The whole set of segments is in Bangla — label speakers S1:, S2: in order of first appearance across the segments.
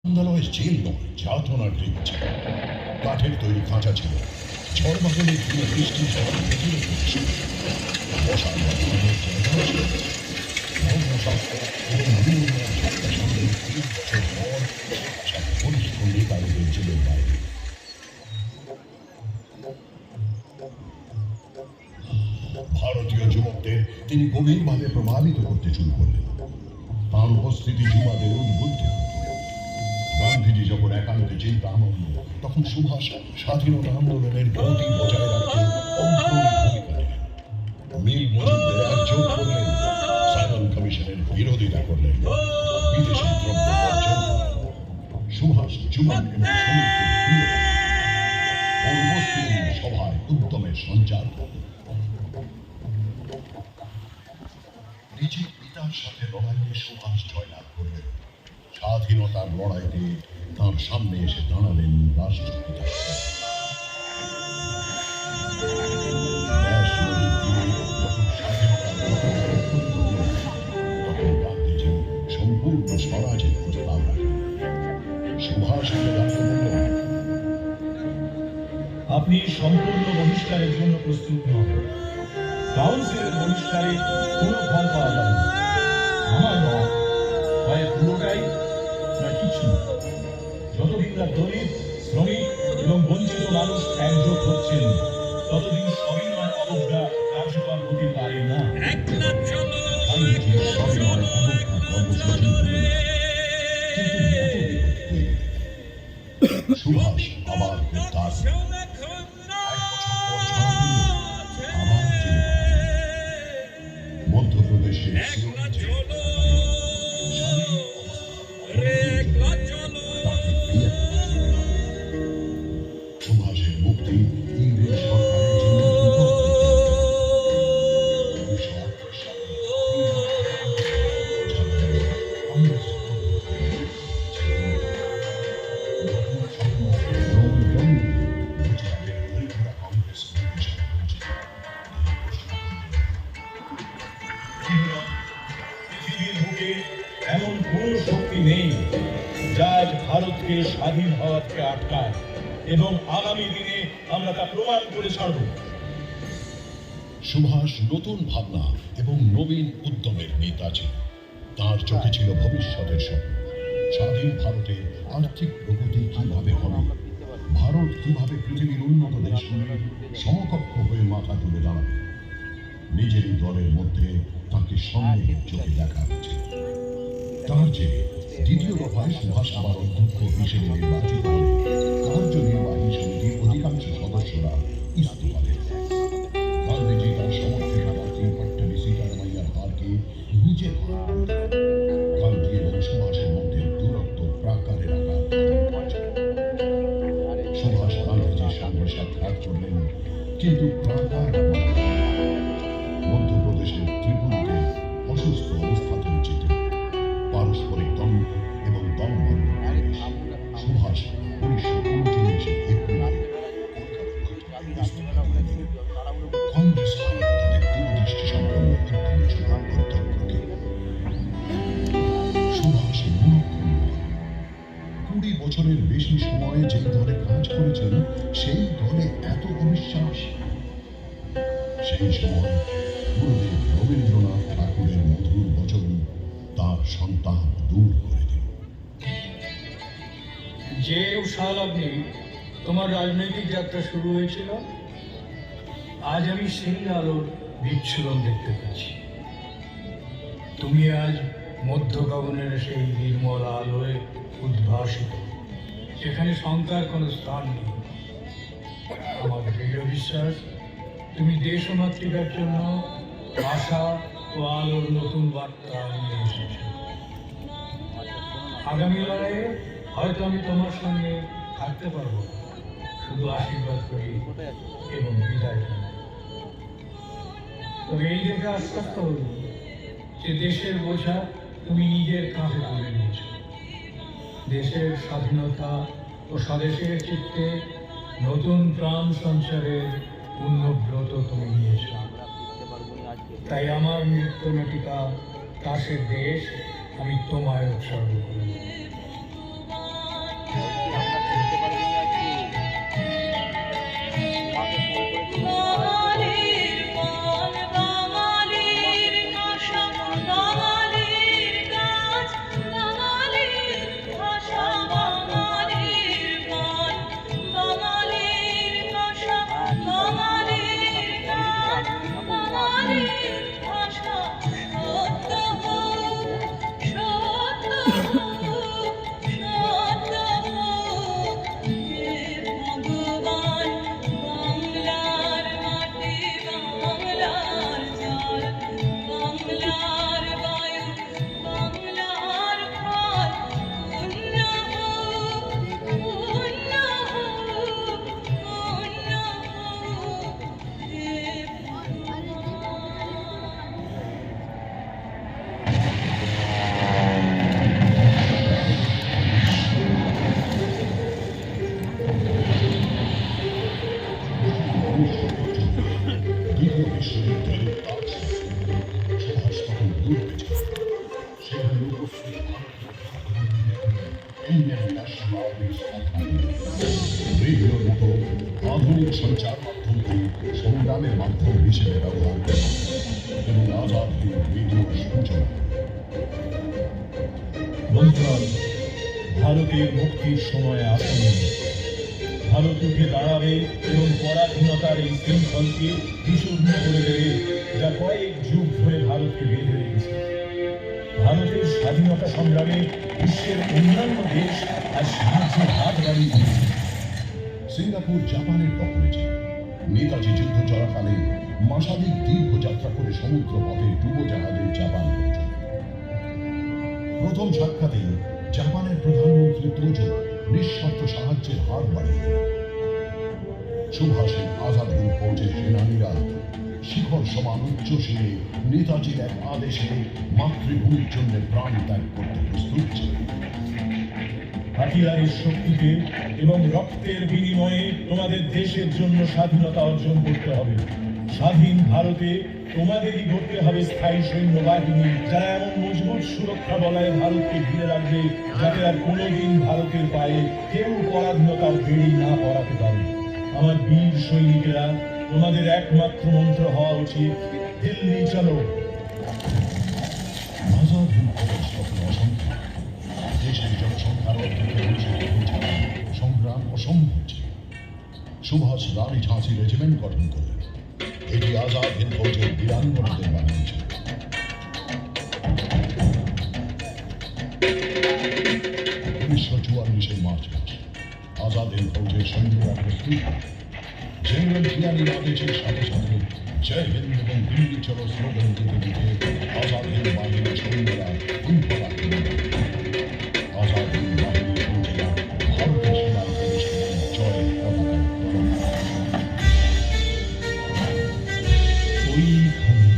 S1: আন্দোলনের জেল নয়, যাতনার গৃহ ছিল। কাঠের তৈরি খাঁচা ছিল, ঝড় বাদলে ধুয়ে বৃষ্টি ঝড় প্রতিরোধ করেছিল। মশার বাঁধানোর জায়গাও ছিল। ধর্মশাস্ত্র এবং নিয়মের ধাক্কা সামনে ৩ বছর পর পুলিশ বন্দী কারণে জেলের বাইরে। ভারতীয় যুবকদের তিনি গভীরভাবে প্রভাবিত করতে শুরু করলেন। তাঁর উপস্থিতি যুবাদের উদ্বুদ্ধ করত। গান্ধীজি যখন একান্তে চিন্তামগ্ন, তখন সুভাষ স্বাধীনতা আন্দোলনের গতি বজায় রাখতে অগ্রণী ভূমিকা নিলেন। মিল মজুরদের একজোট করলেন, সাইমন কমিশনের বিরোধিতা করলেন, বিদেশি দ্রব্য বর্জন করলেন। সুভাষ যুবক এবং শ্রমিকদের ঘিরে ওর উপস্থিতি সভায় উদ্যমের সঞ্চার করলেন। নিজের পিতার সাথে লড়াইয়ে সুভাষ জয়লাভ করলেন। স্বাধীনতার লড়াইতে তাঁর সামনে এসে দাঁড়ালেন রাষ্ট্রপিতা। তখন গান্ধীজি সম্পূর্ণ স্বরাজের প্রস্তাব রাখেন। সুভাষ বললেন,
S2: আপনি সম্পূর্ণ বহিষ্কারের জন্য প্রস্তুত নন। কাউন্সিলের বহিষ্কারে কোনো ফল পাওয়া যাবে না। আমার মত হয় পুরোটাই না কিছু। যতদিন না দলিত, শ্রমিক এবং বঞ্চিত মানুষ একজোট হচ্ছেন, ততদিন সবিনয় অবজ্ঞা কার্যকর হতে পারে না।
S1: সুভাষ আবার তার মধ্যপ্রদেশের সুভাষের মুক্তি ইংরেজ সরকারের জন্য
S2: এমন কোন শক্তি নেই যা ভারতকে স্বাধীন হওয়া থেকে আটকায়, এবং আগামী দিনে আমরা তা প্রমাণ করে ছাড়ব।
S1: সুভাষ নতুন ভাবনা এবং নবীন উদ্যমের নেতা ছিল। তাঁর চোখে ছিল ভবিষ্যতের স্বপ্ন। স্বাধীন ভারতে আর্থিক প্রগতি কিভাবে হবে, ভারত কিভাবে পৃথিবীর উন্নত দেশগুলির সমকক্ষ হয়ে মাথা তুলে দাঁড়াবে। নিজেরই দলের মধ্যে তাকে সন্দেহের চোখে দেখা হয়েছে। তার যে দ্বিতীয় দফায় সুভাষ আবার অধ্যক্ষ হিসেবে নির্বাচিত হলে কার্যনির্বাহী সমিতির অধিকাংশ সদস্যরা ইস্তফা দেন। গান্ধীজি তার সমর্থিত প্রার্থী পট্টবি সীতারামাইয়ার হারকে নিজের হার করে দেন। গান্ধী এবং সুভাষের মধ্যে দূরত্ব প্রাকারের আকার ধারণ করেছিল। সুভাষ গান্ধীজির সঙ্গে সাক্ষাৎ করলেন, কিন্তু প্রাকার মধ্যপ্রদেশের ত্রিপুরাতে অসুস্থ অবস্থাতে উচিত। পারস্পরিক দ্বন্দ্ব এবং দমবন্ধ পরিবেশ। সুভাষ 1939 এপ্রিলে কংগ্রেস তাদের দূরদৃষ্টি সম্পন্ন অধ্যক্ষকে। সুভাষ 20 বছরের বেশি সময়ে যে দলে কাজ করেছেন, সেই দলে এত অবিশ্বাস। সেই সময় গুরুদেব রবীন্দ্রনাথ ঠাকুরের মধুর বচন তার সন্তান দূর করে দিল।
S2: যে উৎসাহলগ্নে তোমার রাজনৈতিক যাত্রা শুরু হয়েছিল, আজ আমি সেই আলোর বিচ্ছুরণ দেখতে পাচ্ছি। তুমি আজ মধ্য গগনের সেই নির্মল আলোয় উদ্ভাসিত, সেখানে শঙ্কার কোনো স্থান নেই। আমার দৃঢ় বিশ্বাস, তুমি দেশ ও মাতৃকার জন্য আশা ও আলোর নতুন বার্তা নিয়ে এসেছ। আগামী লড়াইয়ে হয়তো আমি তোমার সঙ্গে থাকতে পারবো, শুধু আশীর্বাদ করি এবং বিদায় জানাই। তবে এই দেখে আশ্বস্ত হল যে দেশের বোঝা তুমি নিজের কাঁধে তুলে নিয়েছ। দেশের স্বাধীনতা ও স্বদেশের চিত্তে নতুন প্রাণ সঞ্চারের পুণ্যব্রত তুমি নিয়েছ। তাই আমার নৃত্য নাটিকা কাশের দেশ আমি তোমায় উৎসর্গ করি।
S1: ইন্ডিয়ান ন্যাশনাল আর্মির সন্ধান। রেডিওর মতো আধুনিক সঞ্চার মাধ্যমকে সংগ্রামের মাধ্যম হিসেবে ব্যবহার করে এবং আজাদ হিন্দ রেডিওর সূচনা।
S3: বন্ধুগণ, ভারতের মুক্তির সময় আসন্ন। ভারত উঠে দাঁড়াবে এবং পরাধীনতার এই শৃঙ্খলকে বিশুদ্ধ করে দেবে, যা কয়েক যুগ ধরে ভারতকে বেঁধে রেখেছে। ভারতের স্বাধীনতা সংগ্রামে বিশ্বের অন্যান্য দেশ আর সাহায্যের হাত বাড়িয়ে দিয়েছে।
S1: সিঙ্গাপুর জাপানের দখলে ছিল। নেতাজি যুদ্ধ চলাকালে মাসাধিক দীর্ঘ যাত্রা করে সমুদ্র পথে ডুবোজাহাজে জাপান পৌঁছল। প্রথম সাক্ষাতে জাপানের প্রধানমন্ত্রী তোজো নিঃশর্ত সাহায্যের হাত বাড়িয়ে দিলেন। সুভাষের আজাদ হিন্দ ফৌজের সেনানীরা শিখর সমান উচ্চ শিরে নেতাজির এক আদেশে মাতৃভূমির জন্য প্রাণ ত্যাগ করতে প্রস্তুত ছিল।
S3: হাতিয়ারের শক্তিতে এবং রক্তের বিনিময়ে তোমাদের দেশের জন্য স্বাধীনতা অর্জন করতে হবে। স্বাধীন ভারতে তোমাদেরই গড়তে হবে স্থায়ী সৈন্যবাহিনী, যারা এমন মজবুত সুরক্ষা বলয়ে ভারতকে ঘিরে রাখবে, যাতে আর কোনোদিন ভারতের পায়ে কেউ পরাধীনতার বেড়ি না পড়াতে পারে। আমার বীর সৈনিকেরা, তোমাদের একমাত্র মন্ত্র হওয়া উচিত, দিল্লি চলো।
S1: আজাদ হিন্দ ফৌজ তখন অসংখ্য। দেশের জনসংখ্যার অর্ধেকের অংশে সংগ্রাম অসম্ভব ছিল। সুভাষ রানী ঝাঁসি রেজিমেন্ট গঠন করলেন। এটি আজাদ হিন্দ ফৌজের বীরাঙ্গনাদের বাহিনী ছিল। 1944 মার্চ মাস আজাদ হিন্দ ফৌজের সৈন্যরা প্রস্তুত। জেনারেল জিয়ানির আদেশের সাথে সাথে জয় হিন্দ এবং দিল্লি চলো স্লোগান দিতে দিতে আজাদ হিন্দ বাহিনীর সৈন্যরা উল্পলা করে আজাদ হিন্দ বাহিনীর সৈন্যরা ভারতের সীমায় প্রবেশ করে জয় পতাকা উত্তোলন করে।
S3: ওইখানে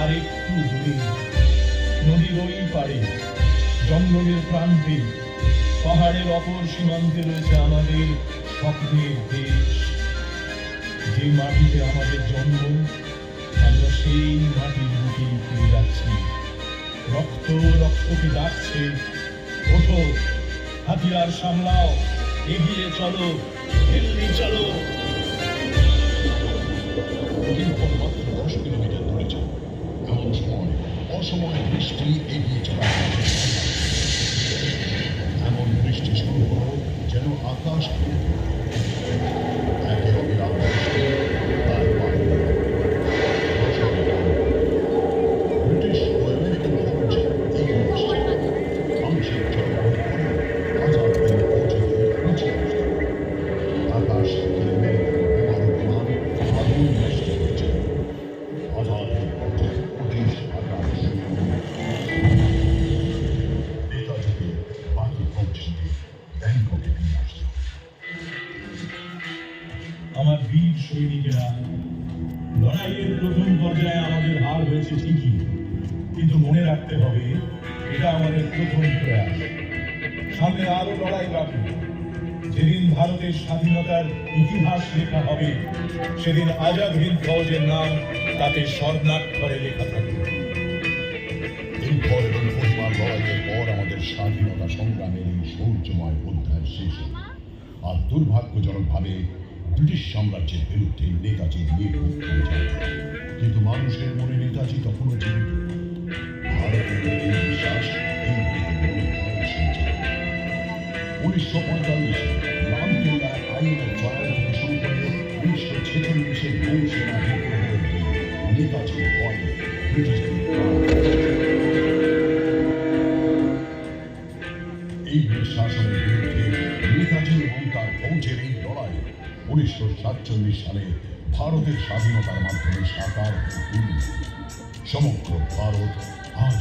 S3: আর একটু দূরে, নদীর ওই পারে, জঙ্গলের প্রান্তে, পাহাড়ের অপর সীমান্তে রয়েছে আমাদের স্বপ্নের দেশ। যে মাটিতে আমাদের জন্ম, আমরা সেই মাটির বুকে ফিরে যাচ্ছি। রক্ত রক্তকে ডাকছে, ওঠো, হাতিয়ার সামলাও, এগিয়ে চলো, দিল্লি চলো।
S1: এরপর মাত্র 10 কিলোমিটার দূরে ছিল। এমন সময় অসময়ে বৃষ্টি এগিয়ে চলা এমন বৃষ্টি শুরু হলো যেন আকাশ একে অবিরাম বৃষ্টি, তারপর ব্রিটিশ ও আমেরিকান ফৌজ এগিয়ে আসছে। আংশিক জয়লাভ করে আজাদ হিন্দ ফৌজকে পিছিয়ে আসছে। আকাশ থেকে আমেরিকান বোমারু বিমান আগুন নষ্ট করছে। আজাদ হিন্দ ফৌজের 25,000 সৈন্য নেতাজিকে বাকি ফৌজ নিয়ে ব্যাংককে নিয়ে আসছে।
S3: আমার বীর সৈনিকেরা, লড়াইয়ের প্রথম পর্যায়ে আমাদের হার হয়েছে ঠিকই, কিন্তু মনে রাখতে হবে এটা আমাদের প্রথম প্রয়াস। সামনে আরো লড়াই বাকি। যেদিন ভারতের স্বাধীনতার ইতিহাস লেখা হবে, সেদিন আজাদ হিন্দ ফৌজের নাম তাতে স্বর্ণাক্ষরে লেখা থাকবে।
S1: এরপর এবং পরিবার লড়াইয়ের পর আমাদের স্বাধীনতা সংগ্রামের এই শৌর্যময় অধ্যায় শেষ হল। আর দুর্ভাগ্যজনকভাবে ব্রিটিশ সাম্রাজ্যের বিরুদ্ধে নেতাজি নির্ভুল হয়ে যায়। কিন্তু মানুষের মনে নেতাজি তখনও জীবিত। ভারতের এই বিশ্বাস এই মনে ভয় সঞ্চার। 1945 লালকেল্লা আইনের জয় থেকে শুরু করে 1946 নৌসেনা বিদ্রোহ অবধি নেতাজির ভয়ে ব্রিটিশদের এই শাসনের বিরুদ্ধে নেতাজি এবং তার ফৌজের এই লড়াই 1947 সালে ভারতের স্বাধীনতার মাধ্যমে সাকার হয়ে উঠল। সমগ্র ভারত আজ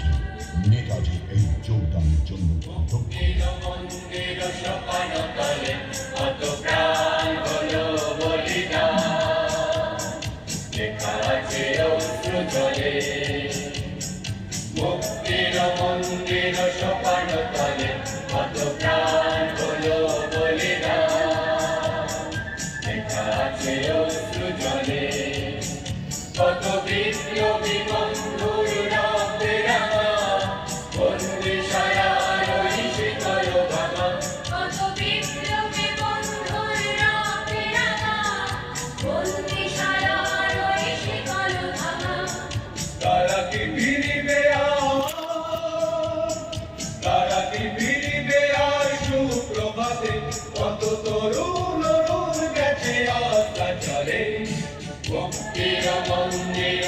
S1: নেতাজির এই যোগদানের জন্য কৃতজ্ঞ।
S4: মুক্তির মন্দির সোপান তলে কত প্রাণ হলো বলিদান, লেখা আছে অশ্রু জলে কত বিপ্লবী বন্ধুর রক্তে রাঙা বন্দিশালার ওই শীতল তলে মুক্তির মন্দির